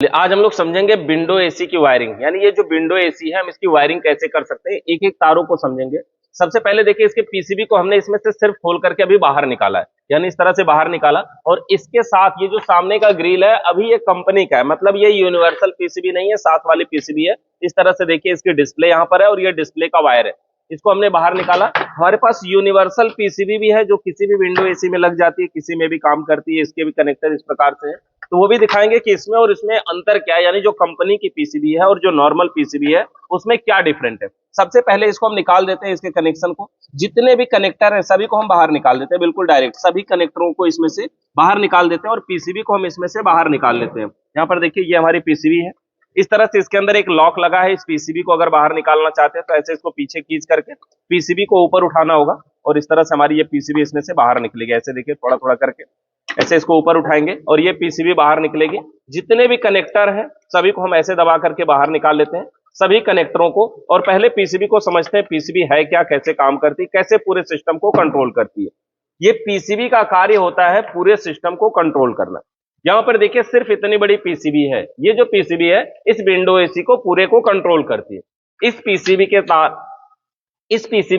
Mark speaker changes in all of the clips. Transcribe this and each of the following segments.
Speaker 1: आज हम लोग समझेंगे विंडो एसी की वायरिंग, यानी ये जो विंडो एसी है हम इसकी वायरिंग कैसे कर सकते हैं, एक एक तारों को समझेंगे। सबसे पहले देखिए इसके पीसीबी को हमने इसमें से सिर्फ खोल करके अभी बाहर निकाला है, यानी इस तरह से बाहर निकाला। और इसके साथ ये जो सामने का ग्रिल है अभी ये कंपनी का है, मतलब ये यूनिवर्सल पीसीबी नहीं है, साथ वाली पीसीबी है। इस तरह से देखिए इसकी डिस्प्ले यहाँ पर है और ये डिस्प्ले का वायर है, इसको हमने बाहर निकाला। हमारे पास यूनिवर्सल पीसीबी भी है जो किसी भी विंडो एसी में लग जाती है, किसी में भी काम करती है। इसके भी कनेक्टर इस प्रकार से है, तो वो भी दिखाएंगे कि इसमें और इसमें अंतर क्या है, यानी जो कंपनी की पीसीबी है और जो नॉर्मल पीसीबी है उसमें क्या डिफरेंट है। सबसे पहले इसको हम निकाल देते हैं, इसके कनेक्शन को, जितने भी कनेक्टर है सभी को हम बाहर निकाल देते हैं, बिल्कुल डायरेक्ट सभी कनेक्टरों को इसमें से बाहर निकाल देते हैं और पीसीबी को हम इसमें से बाहर निकाल लेते हैं। यहाँ पर देखिए ये हमारी पीसीबी है, इस तरह से इसके अंदर एक लॉक लगा है। इस पीसीबी को अगर बाहर निकालना चाहते हैं तो ऐसे इसको पीछे खींच करके पीसीबी को ऊपर उठाना होगा और इस तरह से हमारी ये पीसीबी इसमें से बाहर निकलेगी। ऐसे देखिए थोड़ा थोड़ा करके ऐसे इसको ऊपर उठाएंगे और ये पीसीबी बाहर निकलेगी। जितने भी कनेक्टर हैं सभी को हम ऐसे दबा करके बाहर निकाल लेते हैं, सभी कनेक्टरों को। और पहले पीसीबी को समझते हैं, पीसीबी है क्या, कैसे काम करती है, कैसे पूरे सिस्टम को कंट्रोल करती है। ये पीसीबी का कार्य होता है पूरे सिस्टम को कंट्रोल करना। यहां पर देखिए सिर्फ इतनी बड़ी पीसीबी है, ये जो पीसीबी है इस विंडो एसी को पूरे को कंट्रोल करती है। इस पीसीबी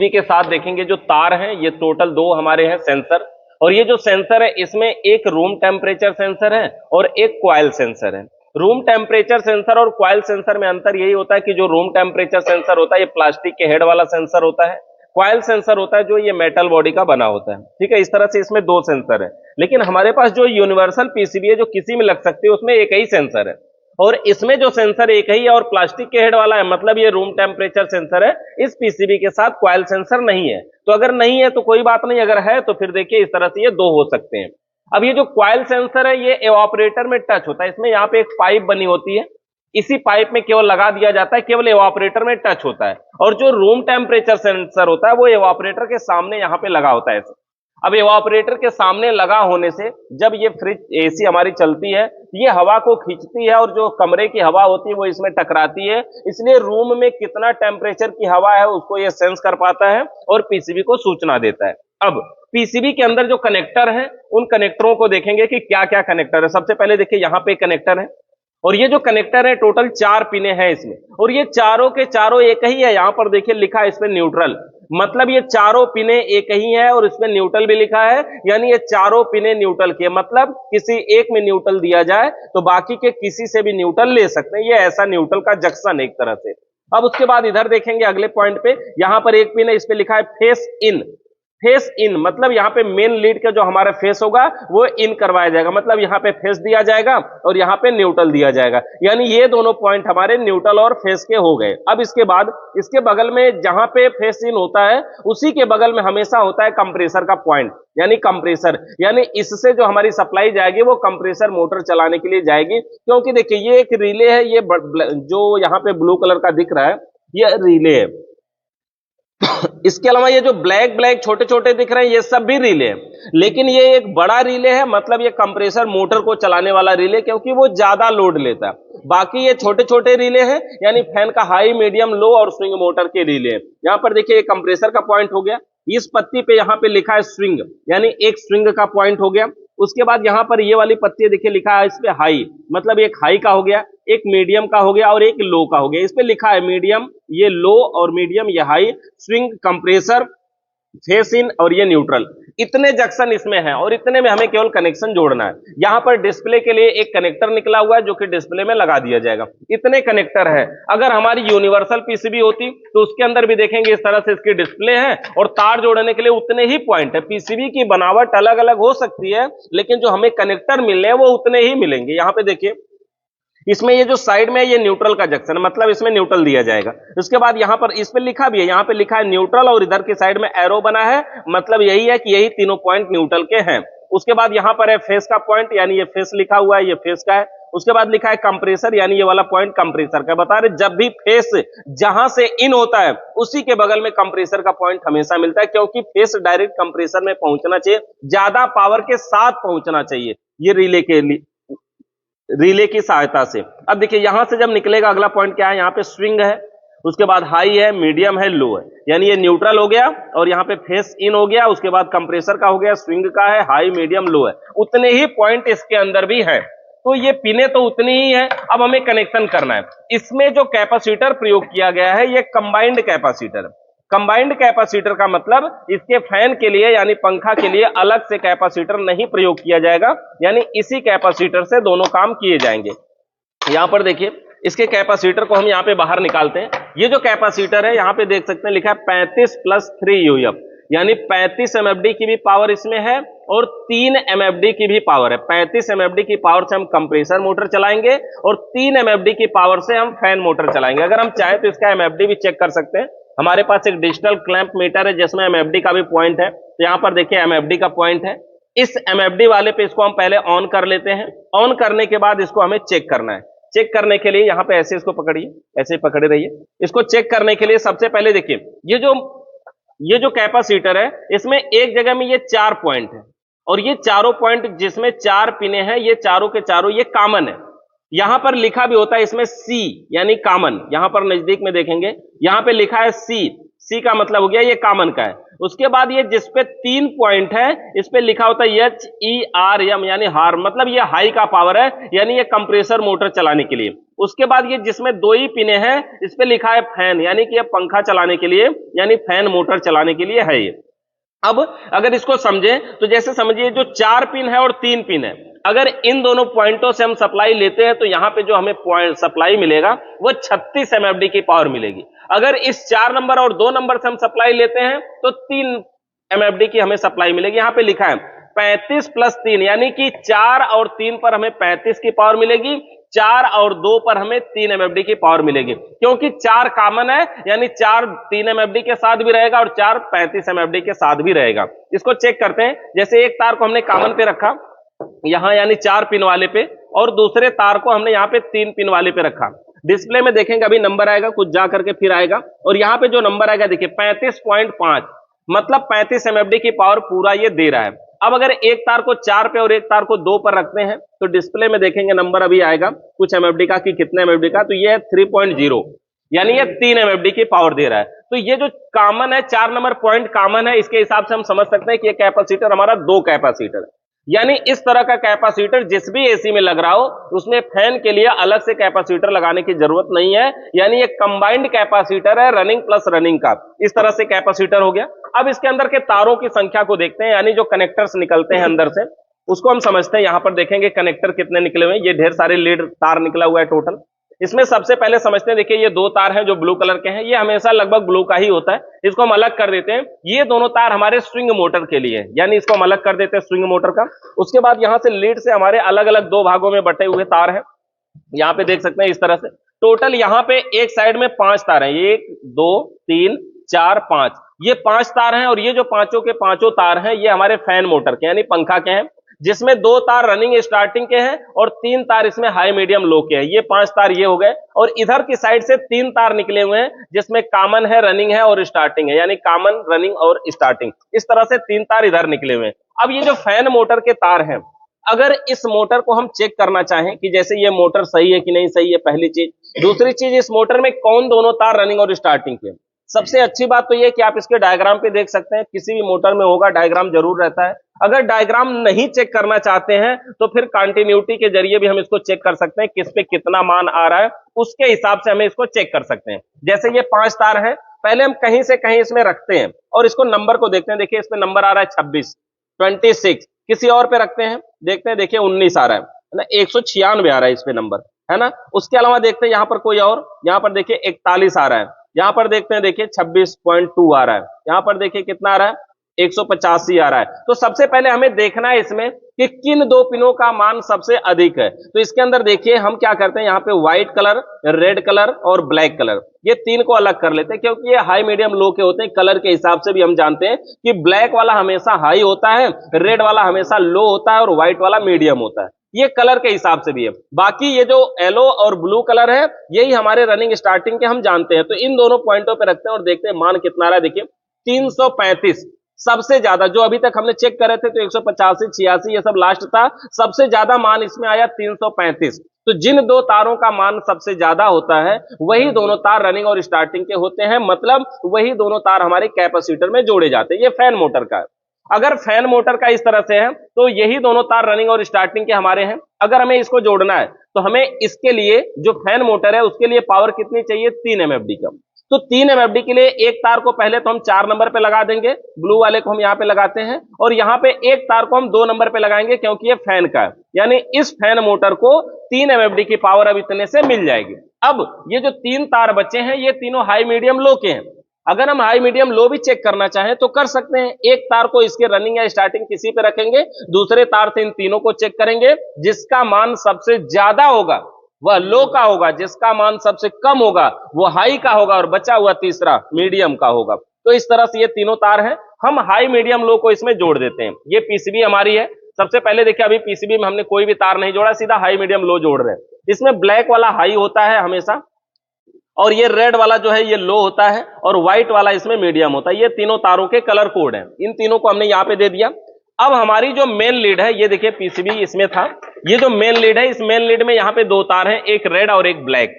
Speaker 1: के साथ देखेंगे जो तार हैं ये टोटल दो हमारे हैं सेंसर, और ये जो सेंसर है इसमें एक रूम टेम्परेचर सेंसर है और एक कॉइल सेंसर है। रूम टेम्परेचर सेंसर और कॉइल सेंसर में अंतर यही होता है कि जो रूम टेम्परेचर सेंसर होता है ये प्लास्टिक के हेड वाला सेंसर होता है, कॉइल सेंसर होता है जो ये मेटल बॉडी का बना होता है। ठीक है, इस तरह से इसमें दो सेंसर है। लेकिन हमारे पास जो यूनिवर्सल पीसीबी है जो किसी में लग सकती है उसमें एक ही सेंसर है, और इसमें जो सेंसर एक ही है और प्लास्टिक के हेड वाला है, मतलब ये रूम टेम्परेचर सेंसर है। इस पीसीबी के साथ कॉइल सेंसर नहीं है, तो अगर नहीं है तो कोई बात नहीं, अगर है तो फिर देखिए इस तरह से ये दो हो सकते हैं। अब ये जो कॉइल सेंसर है ये एवापोरेटर में टच होता है, इसमें यहाँ पे एक पाइप बनी होती है, इसी पाइप में केवल लगा दिया जाता है, केवल एवापोरेटर में टच होता है। और जो रूम टेम्परेचर सेंसर होता है वो एवापोरेटर के सामने यहाँ पे लगा होता है। अब एवापोरेटर के सामने लगा होने से जब ये फ्रिज एसी हमारी चलती है ये हवा को खींचती है और जो कमरे की हवा होती है वो इसमें टकराती है, इसलिए रूम में कितना टेम्परेचर की हवा है उसको ये सेंस कर पाता है और पीसीबी को सूचना देता है। अब पीसीबी के अंदर जो कनेक्टर है उन कनेक्टरों को देखेंगे कि क्या क्या कनेक्टर है। सबसे पहले देखिए यहाँ पे कनेक्टर है और ये जो कनेक्टर है टोटल 4 पिने हैं इसमें, और ये चारों के चारों एक ही है। यहां पर देखिए लिखा है इसमें न्यूट्रल, मतलब ये चारों पिने एक ही है, और इसमें न्यूट्रल भी लिखा है, यानी ये चारों पिने न्यूट्रल के, मतलब किसी एक में न्यूट्रल दिया जाए तो बाकी के किसी से भी न्यूट्रल ले सकते हैं। ये ऐसा न्यूट्रल का जंक्शन एक तरह से। अब उसके बाद इधर देखेंगे अगले पॉइंट पे, यहां पर एक पिन है, इस पे लिखा है फेस इन। फेस इन मतलब यहाँ पे मेन लीड का जो हमारा फेस होगा वो इन करवाया जाएगा, मतलब यहाँ पे फेस दिया जाएगा और यहाँ पे न्यूट्रल दिया जाएगा, यानी ये दोनों पॉइंट हमारे न्यूट्रल और फेस के हो गए। अब इसके बाद इसके बगल में जहां पे फेस इन होता है उसी के बगल में हमेशा होता है कंप्रेसर का पॉइंट, यानी कंप्रेसर, यानी इससे जो हमारी सप्लाई जाएगी वो कंप्रेसर मोटर चलाने के लिए जाएगी। क्योंकि देखिए ये एक रिले है, ये जो यहाँ पे ब्लू कलर का दिख रहा है ये रिले है। इसके अलावा ये जो ब्लैक ब्लैक छोटे छोटे दिख रहे हैं ये सब भी रिले है, लेकिन ये एक बड़ा रिले है, मतलब ये कंप्रेसर मोटर को चलाने वाला रिले, क्योंकि वो ज्यादा लोड लेता है। बाकी ये छोटे छोटे रिले हैं, यानी फैन का हाई मीडियम लो और स्विंग मोटर के रिले। यहां पर देखिए ये कंप्रेसर का पॉइंट हो गया, इस पत्ती पे यहाँ पे लिखा है स्विंग, यानी एक स्विंग का पॉइंट हो गया। उसके बाद यहाँ पर ये वाली पत्ती देखिए लिखा है इस पे हाई, मतलब एक हाई का हो गया, एक मीडियम का हो गया और एक लो का हो गया। इस पे लिखा है मीडियम, ये लो और मीडियम ये high, swing, compressor, face in और ये न्यूट्रल। इतने जंक्शन इसमें हैं और इतने में हमें केवल कनेक्शन जोड़ना है। यहां पर डिस्प्ले के लिए एक कनेक्टर निकला हुआ है जो कि डिस्प्ले में लगा दिया जाएगा। इतने कनेक्टर है। अगर हमारी यूनिवर्सल पीसीबी होती तो उसके अंदर भी देखेंगे इस तरह से इसकी डिस्प्ले है और तार जोड़ने के लिए उतने ही पॉइंट है। पीसीबी की बनावट अलग अलग हो सकती है लेकिन जो हमें कनेक्टर मिलने हैं वो उतने ही मिलेंगे। यहां पे देखिए इसमें ये जो साइड में है ये न्यूट्रल का जंक्शन है, मतलब इसमें न्यूट्रल दिया जाएगा। उसके बाद यहां पर इस पे लिखा भी है, यहां पे लिखा है न्यूट्रल और इधर की साइड में एरो बना है, मतलब यही है कि यही तीनों पॉइंट न्यूट्रल के हैं। उसके बाद यहां पर है फेस का पॉइंट, यानी ये फेस लिखा हुआ है, ये फेस का है। उसके बाद लिखा है कंप्रेसर, यानी ये वाला पॉइंट कंप्रेसर का। बता रहे जब भी फेस जहां से इन होता है उसी के बगल में कंप्रेसर का पॉइंट हमेशा मिलता है, क्योंकि फेस डायरेक्ट कंप्रेसर में पहुंचना चाहिए, ज्यादा पावर के साथ पहुंचना चाहिए ये रिले की सहायता से। अब देखिए यहां से जब निकलेगा अगला पॉइंट क्या है, यहां पे स्विंग है, उसके बाद हाई है, मीडियम है, लो है, यानी ये न्यूट्रल हो गया और यहाँ पे फेस इन हो गया। उसके बाद कंप्रेसर का हो गया, स्विंग का है, हाई मीडियम लो है। उतने ही पॉइंट इसके अंदर भी है। तो ये पिने तो उतनी ही है, अब हमें कनेक्शन करना है। इसमें जो कैपेसिटर प्रयोग किया गया है ये कंबाइंड कैपेसिटर। कंबाइंड कैपेसिटर का मतलब इसके फैन के लिए यानी पंखा के लिए अलग से कैपेसिटर नहीं प्रयोग किया जाएगा, यानी इसी कैपेसिटर से दोनों काम किए जाएंगे। यहां पर देखिए इसके कैपेसिटर को हम यहां पे बाहर निकालते हैं। ये जो कैपेसिटर है यहां पे देख सकते हैं लिखा है 35 + 3 UF, यानी 35 MFD की भी पावर इसमें है और 3 MFD की भी पावर है। 35 MFD की पावर से हम कंप्रेसर मोटर चलाएंगे और 3 MFD की पावर से हम फैन मोटर चलाएंगे। अगर हम चाहें तो इसका MFD भी चेक कर सकते हैं। हमारे पास एक डिजिटल क्लैंप मीटर है जिसमें MFD का भी पॉइंट है, तो यहां पर देखिए MFD का पॉइंट है। इस MFD वाले पे इसको हम पहले ऑन कर लेते हैं। ऑन करने के बाद इसको हमें चेक करना है। चेक करने के लिए यहां पे ऐसे इसको पकड़िए, ऐसे पकड़े रहिए। इसको चेक करने के लिए सबसे पहले देखिए ये जो कैपेसिटर है इसमें एक जगह में ये 4 पॉइंट है और ये चारों पॉइंट जिसमें 4 पिने हैं ये चारों के चारों ये कॉमन है। यहां पर लिखा भी होता है इसमें C यानी कॉमन, यहां पर नजदीक में देखेंगे यहां पे लिखा है C का मतलब हो गया ये कॉमन का है। उसके बाद ये जिस पे 3 पॉइंट है इस पे लिखा होता है HERM यानी हार, मतलब ये हाई का पावर है, यानी ये कंप्रेसर मोटर चलाने के लिए। उसके बाद ये जिसमें 2 ही पिने हैं इस पे लिखा है फैन, यानी कि ये पंखा चलाने के लिए यानी फैन मोटर चलाने के लिए है ये। अब अगर इसको समझें तो जैसे समझिए जो 4 पिन है और 3 पिन है, अगर इन दोनों पॉइंटों से हम सप्लाई लेते हैं तो यहां पे जो हमें पॉइंट सप्लाई मिलेगा वो 36 MFD की पावर मिलेगी। अगर इस 4 नंबर और 2 नंबर से हम सप्लाई लेते हैं तो 3 MFD की हमें सप्लाई मिलेगी। यहां पे लिखा है 35 + 3 यानी कि 4 और 3 पर हमें 35 की पावर मिलेगी, 4 और 2 पर हमें 3 MFD की पावर मिलेगी। क्योंकि 4 कॉमन है यानी 4 3 MFD के साथ भी रहेगा और 4 35 MFD के साथ भी रहेगा। इसको चेक करते हैं। जैसे एक तार को हमने कॉमन पे रखा यहां यानी 4 पिन वाले पे और दूसरे तार को हमने यहां पे 3 पिन वाले पे रखा। डिस्प्ले में देखेंगे अभी नंबर आएगा, कुछ जा करके फिर आएगा और यहां पे जो नंबर आएगा देखिए 35.5, मतलब 35 MFD की पावर पूरा ये दे रहा है। अब अगर एक तार को 4 पे और एक तार को 2 पर रखते हैं तो डिस्प्ले में देखेंगे नंबर अभी आएगा कुछ MFD का कि कितने MFD का, तो ये है 3.0 यानी ये 3 MFD की पावर दे रहा है। तो ये जो कॉमन है 4 नंबर पॉइंट कॉमन है, इसके हिसाब से हम समझ सकते हैं कि ये कैपेसिटर हमारा 2 कैपेसिटर है। यानी इस तरह का कैपेसिटर जिस भी एसी में लग रहा हो उसमें फैन के लिए अलग से कैपेसिटर लगाने की जरूरत नहीं है, यानी ये कंबाइंड कैपेसिटर है रनिंग प्लस रनिंग का। इस तरह से कैपेसिटर हो गया। अब इसके अंदर के तारों की संख्या को देखते हैं, यानी जो कनेक्टर्स निकलते हैं अंदर से उसको हम समझते हैं। यहां पर देखेंगे कनेक्टर कितने निकले हुए हैं, ये ढेर सारे लीड तार निकला हुआ है टोटल। इसमें सबसे पहले समझते हैं, देखिए ये 2 तार हैं जो ब्लू कलर के हैं, ये हमेशा लगभग ब्लू का ही होता है। इसको हम अलग कर देते हैं। ये दोनों तार हमारे स्विंग मोटर के लिए है, यानी इसको हम अलग कर देते हैं स्विंग मोटर का। उसके बाद यहां से लीड से हमारे अलग अलग 2 भागों में बटे हुए तार हैं। यहां पे देख सकते हैं इस तरह से टोटल यहां पे एक साइड में 5 तार हैं, 1 2 3 4 5, ये 5 तार हैं और ये जो पांचों के पांचों तार हैं ये हमारे फैन मोटर के यानी पंखा के हैं, जिसमें 2 तार रनिंग स्टार्टिंग के हैं और 3 तार इसमें हाई मीडियम लो के हैं। ये 5 तार ये हो गए और इधर की साइड से 3 तार निकले हुए हैं जिसमें कॉमन है, रनिंग है और स्टार्टिंग है, यानी कॉमन रनिंग और स्टार्टिंग। इस तरह से 3 तार इधर निकले हुए हैं। अब ये जो फैन मोटर के तार हैं, अगर इस मोटर को हम चेक करना चाहें कि जैसे ये मोटर सही है कि नहीं सही है, पहली चीज। दूसरी चीज, इस मोटर में कौन दोनों तार रनिंग और स्टार्टिंग के। सबसे अच्छी बात तो ये कि आप इसके डायग्राम पे देख सकते हैं, किसी भी मोटर में होगा डायग्राम जरूर रहता है। अगर डायग्राम नहीं चेक करना चाहते हैं तो फिर कंटिन्यूटी के जरिए भी हम इसको चेक कर सकते हैं, किस पे कितना मान आ रहा है उसके हिसाब से हमें इसको चेक कर सकते हैं। जैसे ये 5 तार है, पहले हम कहीं से कहीं इसमें रखते हैं और इसको नंबर को देखते हैं। देखिए इसमें नंबर आ रहा है 26 26। किसी और पे रखते हैं, देखते हैं, देखिए 19 आ रहा है ना, 196 आ रहा है इस पे नंबर, है ना। उसके अलावा देखते हैं यहां पर कोई और, यहां पर देखिए 41 आ रहा है। यहां पर देखते हैं, देखिए 26.2 आ रहा है। यहां पर देखिए कितना आ रहा है, 185 आ रहा है। तो सबसे पहले हमें देखना है इसमें कि किन 2 पिनों का मान सबसे अधिक है। तो इसके अंदर देखिए हम क्या करते हैं, यहाँ पे व्हाइट कलर, रेड कलर और ब्लैक कलर, ये 3 को अलग कर लेते हैं क्योंकि ये हाई मीडियम लो के होते हैं। कलर के हिसाब से भी हम जानते हैं कि ब्लैक वाला हमेशा हाई होता है, रेड वाला हमेशा लो होता है और व्हाइट वाला मीडियम होता है। ये कलर के हिसाब से भी है। बाकी ये जो येलो और ब्लू कलर है यही हमारे रनिंग स्टार्टिंग के हम जानते हैं। तो इन दोनों पॉइंटों पे रखते हैं और देखते हैं मान कितना आ रहा है। देखिए 335 सबसे ज्यादा, जो अभी तक हमने चेक करे थे तो 185 86 ये सब लास्ट था, सबसे ज्यादा मान इसमें आया 335। तो जिन 2 तारों का मान सबसे ज्यादा होता है वही दोनों तार रनिंग और स्टार्टिंग के होते हैं, मतलब वही दोनों तार हमारे कैपेसिटर में जोड़े जाते हैं। ये फैन मोटर का है। अगर फैन मोटर का इस तरह से है तो यही दोनों तार रनिंग और स्टार्टिंग के हमारे हैं। अगर हमें इसको जोड़ना है तो हमें इसके लिए जो फैन मोटर है उसके लिए पावर कितनी चाहिए, 3 MFD का। तो 3 MFD के लिए एक तार को पहले तो हम 4 नंबर पे लगा देंगे, ब्लू वाले को हम यहाँ पे लगाते हैं, और यहाँ पे एक तार को हम 2 नंबर पे लगाएंगे क्योंकि ये फैन का है, यानी इस फैन मोटर को 3 MFD की पावर अब इतने से मिल जाएगी। अब ये जो 3 तार बचे हैं ये तीनों हाई मीडियम लो के हैं। अगर हम हाई मीडियम लो भी चेक करना चाहें तो कर सकते हैं। एक तार को इसके रनिंग या स्टार्टिंग किसी पे रखेंगे, दूसरे तार से इन तीनों को चेक करेंगे, जिसका मान सबसे ज्यादा होगा वह लो का होगा, जिसका मान सबसे कम होगा वो हाई का होगा, और बचा हुआ तीसरा मीडियम का होगा। तो इस तरह से ये तीनों तार हैं, हम हाई मीडियम लो को इसमें जोड़ देते हैं। ये पीसीबी हमारी है। सबसे पहले देखिए अभी पीसीबी में हमने कोई भी तार नहीं जोड़ा, सीधा हाई मीडियम लो जोड़ रहे हैं। इसमें ब्लैक वाला हाई होता है हमेशा, और ये रेड वाला जो है ये लो होता है, और व्हाइट वाला इसमें मीडियम होता है। ये तीनों तारों के कलर कोड हैं, इन तीनों को हमने यहाँ पे दे दिया। अब हमारी जो मेन लीड है, ये देखिए पीसीबी इसमें था, ये जो मेन लीड है, इस मेन लीड में यहाँ पे 2 तार हैं, एक रेड और एक ब्लैक।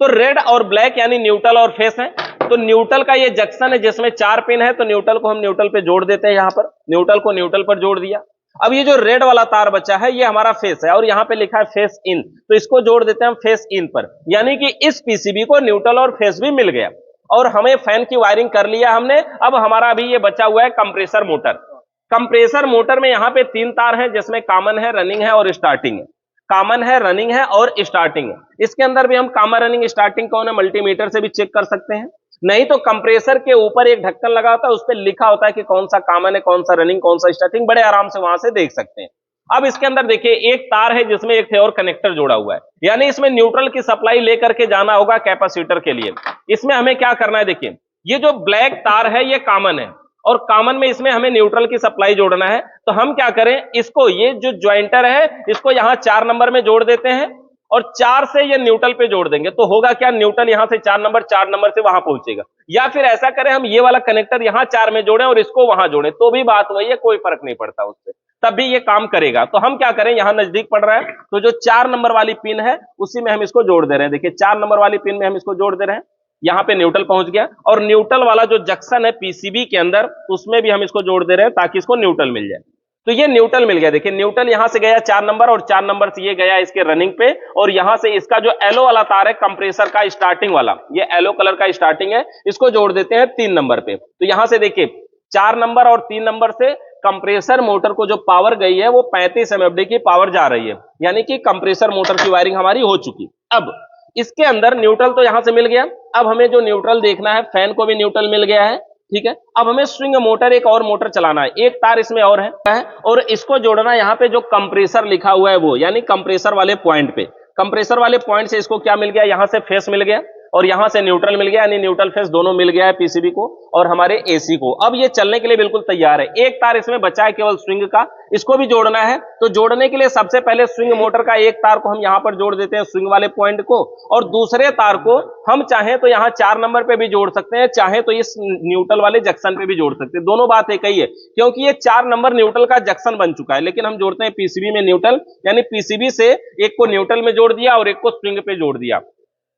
Speaker 1: तो रेड और ब्लैक यानी न्यूट्रल और फेस है। तो न्यूट्रल का ये जंक्शन है जिसमें 4 पिन है, तो न्यूट्रल को हम न्यूट्रल पे जोड़ देते हैं। यहाँ पर न्यूट्रल को न्यूट्रल पर जोड़ दिया। अब ये जो रेड वाला तार बचा है ये हमारा फेस है, और यहाँ पे लिखा है फेस इन, तो इसको जोड़ देते हैं हम फेस इन पर, यानी कि इस पीसीबी को न्यूट्रल और फेस भी मिल गया, और हमें फैन की वायरिंग कर लिया हमने। अब हमारा अभी ये बचा हुआ है कंप्रेसर मोटर। कंप्रेसर मोटर में यहाँ पे 3 तार हैं जिसमें कॉमन है, रनिंग है और स्टार्टिंग है। कॉमन है, रनिंग है और स्टार्टिंग है। इसके अंदर भी हम कॉमन, रनिंग, स्टार्टिंग को ना मल्टीमीटर से भी चेक कर सकते हैं, नहीं तो कंप्रेसर के ऊपर एक ढक्कन लगा होता है, उस पर लिखा होता है कि कौन सा कॉमन है, कौन सा रनिंग, कौन सा स्टार्टिंग, बड़े आराम से वहां से देख सकते हैं। अब इसके अंदर देखिए एक तार है जिसमें एक और कनेक्टर जोड़ा हुआ है, यानी इसमें न्यूट्रल की सप्लाई लेकर के जाना होगा कैपेसिटर के लिए। इसमें हमें क्या करना है, देखिए ये जो ब्लैक तार है ये कॉमन है, और कॉमन में इसमें हमें न्यूट्रल की सप्लाई जोड़ना है। तो हम क्या करें, इसको, ये जो ज्वाइंटर है इसको यहां 4 नंबर में जोड़ देते हैं, और 4 से ये न्यूट्रल पे जोड़ देंगे। तो होगा क्या, न्यूट्रल यहां से 4 नंबर से वहां पहुंचेगा। या फिर ऐसा करें, हम ये वाला कनेक्टर यहां 4 में जोड़ें और इसको वहां जोड़ें, तो भी बात वही है, कोई फर्क नहीं पड़ता उससे, तब भी ये काम करेगा। तो हम क्या करें, यहां नजदीक पड़ रहा है तो जो 4 नंबर वाली पिन है उसी में हम इसको जोड़ दे रहे हैं। देखिए 4 नंबर वाली पिन में हम इसको जोड़ दे रहे हैं, यहां पे न्यूट्रल पहुंच गया, और न्यूट्रल वाला जो जंक्शन है पीसीबी के अंदर उसमें भी हम इसको जोड़ दे रहे हैं ताकि इसको न्यूट्रल मिल जाए। तो ये न्यूट्रल मिल गया। देखिए न्यूट्रल यहां से गया 4 नंबर, और 4 नंबर से ये गया इसके रनिंग पे, और यहां से इसका जो येलो वाला तार है कंप्रेसर का स्टार्टिंग वाला, ये येलो कलर का स्टार्टिंग है, इसको जोड़ देते हैं 3 नंबर पे। तो यहां से देखिए 4 नंबर और 3 नंबर से कंप्रेसर मोटर को जो पावर गई है वो 35 MFD की पावर जा रही है, यानी कि कंप्रेसर मोटर की वायरिंग हमारी हो चुकी। अब इसके अंदर न्यूट्रल तो यहां से मिल गया। अब हमें जो न्यूट्रल देखना है, फैन को भी न्यूट्रल मिल गया है, ठीक है। अब हमें स्विंग मोटर, एक और मोटर चलाना है, एक तार इसमें और है, और इसको जोड़ना यहाँ पे जो कंप्रेसर लिखा हुआ है वो, यानी कंप्रेसर वाले पॉइंट पे। कंप्रेसर वाले पॉइंट से इसको क्या मिल गया, यहां से फेस मिल गया, और यहां से न्यूट्रल मिल गया, यानी न्यूट्रल फेस दोनों मिल गया है पीसीबी को और हमारे एसी को। अब ये चलने के लिए बिल्कुल तैयार है। एक तार इसमें बचा है केवल स्विंग का, इसको भी जोड़ना है। तो जोड़ने के लिए सबसे पहले स्विंग मोटर का एक तार को हम यहां पर जोड़ देते हैं, स्विंग वाले पॉइंट को, और दूसरे तार को हम चाहें तो यहां 4 नंबर पे भी जोड़ सकते हैं, चाहे तो इस न्यूट्रल वाले जंक्शन पे भी जोड़ सकते हैं। दोनों बात एक ही है, क्योंकि ये 4 नंबर न्यूट्रल का जंक्शन बन चुका है, लेकिन हम जोड़ते हैं पीसीबी में न्यूट्रल, यानी पीसीबी से एक को न्यूट्रल में जोड़ दिया और एक को स्विंग पे जोड़ दिया।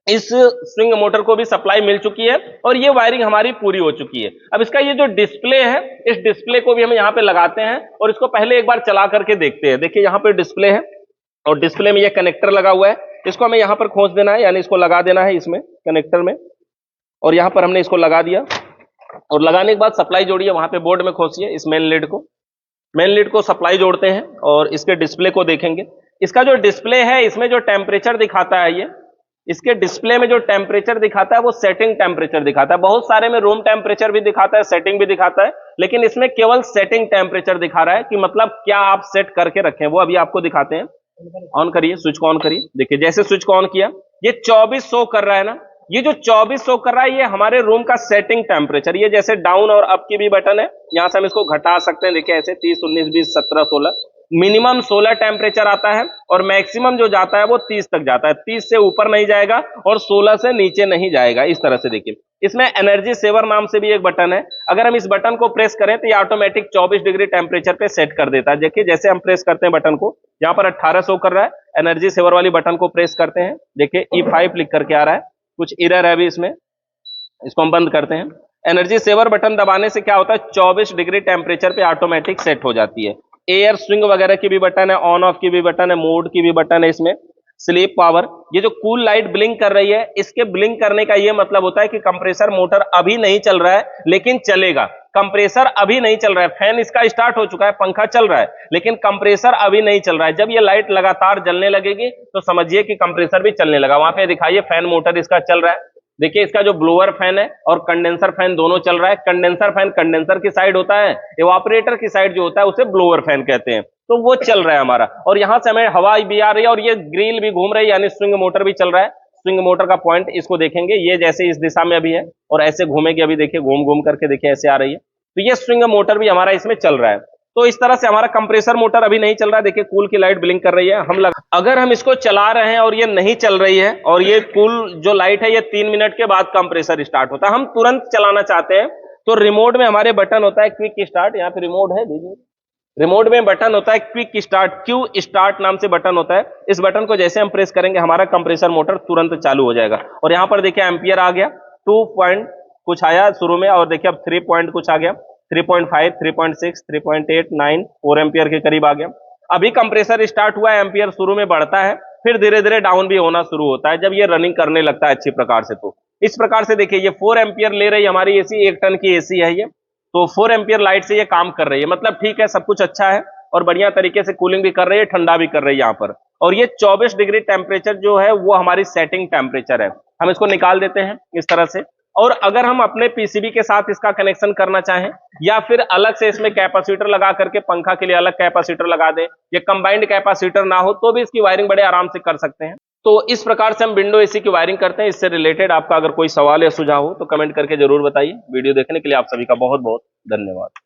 Speaker 1: इस स्विंग मोटर को भी सप्लाई मिल चुकी है, और ये वायरिंग हमारी पूरी हो चुकी है। अब इसका ये जो डिस्प्ले है, इस डिस्प्ले को भी हम यहाँ पे लगाते हैं, और इसको पहले एक बार चला करके देखते हैं। देखिए यहाँ पे डिस्प्ले है, और डिस्प्ले में ये कनेक्टर लगा हुआ है, इसको हमें यहाँ पर खोस देना है, यानी इसको लगा देना है इसमें कनेक्टर में, और यहाँ पर हमने इसको लगा दिया। और लगाने के बाद सप्लाई जोड़िए, वहां पे बोर्ड में खोसिए इस मेन लीड को। मेन लीड को सप्लाई जोड़ते हैं और इसके डिस्प्ले को देखेंगे। इसका जो डिस्प्ले है इसमें जो टेम्परेचर दिखाता है, ये इसके डिस्प्ले में जो टेम्परेचर दिखाता है वो सेटिंग टेम्परेचर दिखाता है। बहुत सारे में रूम टेम्परेचर भी दिखाता है, सेटिंग भी दिखाता है, लेकिन इसमें केवल सेटिंग टेम्परेचर दिखा रहा है कि मतलब क्या आप सेट करके रखें, वो अभी आपको दिखाते हैं। ऑन करिए, स्विच को ऑन करिए। देखिए जैसे स्विच को ऑन किया ये 24 शो कर रहा है ना, ये जो 24 शो कर रहा है ये हमारे रूम का सेटिंग टेम्परेचर। ये जैसे डाउन और अप की भी बटन है, यहां से हम इसको घटा सकते हैं। देखिए ऐसे 30, 19, 20, 17, 16, मिनिमम 16 टेम्परेचर आता है, और मैक्सिमम जो जाता है वो 30 तक जाता है। 30 से ऊपर नहीं जाएगा और 16 से नीचे नहीं जाएगा। इस तरह से देखिए इसमें एनर्जी सेवर नाम से भी एक बटन है, अगर हम इस बटन को प्रेस करें तो ये ऑटोमेटिक 24 डिग्री टेम्परेचर पे सेट कर देता है। देखिए जैसे हम प्रेस करते हैं बटन को, यहाँ पर 18 शो कर रहा है, एनर्जी सेवर वाली बटन को प्रेस करते हैं, देखिए E5 लिख करके आ रहा है, कुछ एरर है अभी इसमें, इसको हम बंद करते हैं। एनर्जी सेवर बटन दबाने से क्या होता है, 24 डिग्री टेम्परेचर पे ऑटोमेटिक सेट हो जाती है। एयर स्विंग वगैरह की भी बटन है, ऑन ऑफ की भी बटन है, मोड की भी बटन है इसमें। स्लीप पावर, ये जो कूल लाइट ब्लिंक कर रही है, इसके ब्लिंक करने का ये मतलब होता है कि कंप्रेसर मोटर अभी नहीं चल रहा है लेकिन चलेगा। कंप्रेसर अभी नहीं चल रहा है, फैन इसका स्टार्ट हो चुका है, पंखा चल रहा है, लेकिन कंप्रेसर अभी नहीं चल रहा है। जब ये लाइट लगातार जलने लगेगी तो समझिए कि कंप्रेसर भी चलने लगा। वहां पे दिखाइए फैन मोटर इसका चल रहा है। देखिए इसका जो ब्लोअर फैन है और कंडेंसर फैन दोनों चल रहा है। कंडेंसर फैन कंडेंसर की साइड होता है, इवापोरेटर की साइड जो होता है उसे ब्लोअर फैन कहते हैं। तो वो चल रहा है हमारा, और यहां से हमें हवा भी आ रही है और ये ग्रिल भी घूम रही है, यानी स्विंग मोटर भी चल रहा है। स्विंग मोटर का पॉइंट इसको देखेंगे, ये जैसे इस दिशा में अभी है और ऐसे घूमेगी, अभी देखिए घूम घूम करके देखिए ऐसे आ रही है। तो ये स्विंग मोटर भी हमारा इसमें चल रहा है। तो इस तरह से हमारा कंप्रेसर मोटर अभी नहीं चल रहा है, देखिए कूल की लाइट ब्लिंक कर रही है। अगर हम इसको चला रहे हैं और ये नहीं चल रही है और ये कूल जो लाइट है ये 3 मिनट के बाद कंप्रेसर स्टार्ट होता है, हम तुरंत चलाना चाहते हैं तो रिमोट में हमारे बटन होता है क्विक स्टार्ट। यहाँ पे रिमोट है, देखिए रिमोट में बटन होता है क्विक स्टार्ट, क्यू स्टार्ट नाम से बटन होता है। इस बटन को जैसे हम प्रेस करेंगे हमारा कंप्रेसर मोटर तुरंत चालू हो जाएगा। और यहाँ पर देखिए एम्पियर आ गया, 2 पॉइंट कुछ आया शुरू में, और देखिए अब 3 पॉइंट कुछ आ गया, 3.5, 3.6, 3.8, 9, 4 एम्पियर के करीब आ गया। अभी कंप्रेसर स्टार्ट हुआ है, एम्पियर शुरू में बढ़ता है, फिर धीरे धीरे डाउन भी होना शुरू होता है जब ये रनिंग करने लगता है अच्छी प्रकार से। तो इस प्रकार से देखिए ये 4 एम्पियर ले रही हमारी एसी, 1 टन की एसी है ये, तो 4 एम्पियर लाइट से ये काम कर रही है। मतलब ठीक है, सब कुछ अच्छा है और बढ़िया तरीके से कूलिंग भी कर रही है, ठंडा भी कर रही है यहाँ पर। और ये 24 डिग्री टेम्परेचर जो है वो हमारी सेटिंग टेम्परेचर है। हम इसको निकाल देते हैं इस तरह से। और अगर हम अपने पीसीबी के साथ इसका कनेक्शन करना चाहें या फिर अलग से इसमें कैपेसिटर लगा करके पंखा के लिए अलग कैपेसिटर लगा दें, या कंबाइंड कैपेसिटर ना हो तो भी इसकी वायरिंग बड़े आराम से कर सकते हैं। तो इस प्रकार से हम विंडो एसी की वायरिंग करते हैं। इससे रिलेटेड आपका अगर कोई सवाल या सुझाव हो तो कमेंट करके जरूर बताइए। वीडियो देखने के लिए आप सभी का बहुत बहुत धन्यवाद।